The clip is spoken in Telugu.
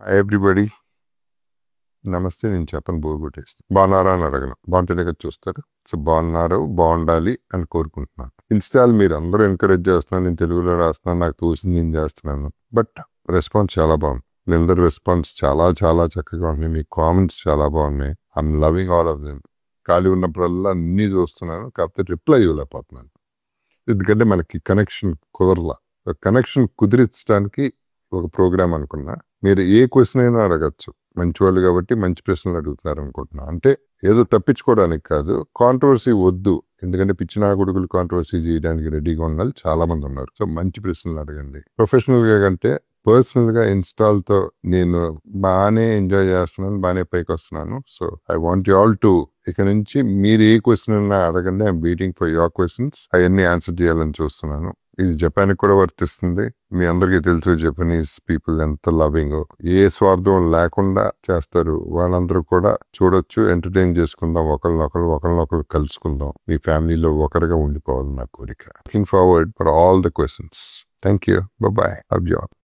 హాయ్ ఎవ్రీబడి, నమస్తే. నేను చెప్పను బోర్ కొట్టేస్తాను. బాగున్నారా అని అడగను, బాగుంటేనే కదా చూస్తారు. సో బాగున్నారు, బాగుండాలి అని కోరుకుంటున్నాను. ఇన్స్టాల్ మీరు అందరూ ఎంకరేజ్ చేస్తున్నాను, నేను తెలుగులో రాస్తున్నాను, నాకు తోసింది నేను చేస్తున్నాను. బట్ రెస్పాన్స్ చాలా బాగుంది. మీ అందరి రెస్పాన్స్ చాలా చాలా చక్కగా ఉంది. మీ కామెంట్స్ చాలా బాగున్నాయి. I'm loving all of them. ఖాళీ ఉన్నప్పుడల్లా అన్నీ చూస్తున్నాను, కాకపోతే రిప్లై ఇవ్వలేకపోతున్నాను. ఎందుకంటే మనకి కనెక్షన్ కుదరలా. కనెక్షన్ కుదిరించడానికి ఒక ప్రోగ్రామ్ అనుకున్నా. మీరు ఏ క్వశ్చన్ అయినా అడగచ్చు, మంచి వాళ్ళు కాబట్టి మంచి ప్రశ్నలు అడుగుతారు అనుకుంటున్నా. అంటే ఏదో తప్పించుకోవడానికి కాదు, కాంట్రవర్సీ వద్దు. ఎందుకంటే పిచ్చిన కొడుకులు కాంట్రవర్సీ చేయడానికి రెడీగా ఉన్న చాలా మంది ఉన్నారు. సో మంచి ప్రశ్నలు అడగండి. ప్రొఫెషనల్ గా కంటే పర్సనల్ గా ఇన్స్టాల్ తో నేను బాగానే ఎంజాయ్ చేస్తున్నాను, బాగానే పైకి వస్తున్నాను. So I want you all to ఇక నుంచి మీరు ఏ క్వశ్చన్ అయినా అడగండి. I'm waiting for your questions. అవన్నీ ఆన్సర్ చేయాలని చూస్తున్నాను. ఇది జపాన్ కూడా వర్తిస్తుంది. మీ అందరికీ తెలుసు జపనీస్ పీపుల్ ఎంత లవింగ్, ఏ స్వార్థం లేకుండా చేస్తారు. వాళ్ళందరూ కూడా చూడొచ్చు, ఎంటర్టైన్ చేసుకుందాం, ఒకరినొకరు కలుసుకుందాం. మీ ఫ్యామిలీలో ఒకరిగా ఉండిపోవాలి నా కోరిక. Looking forward for all the questions. Thank you. By by. Love you all.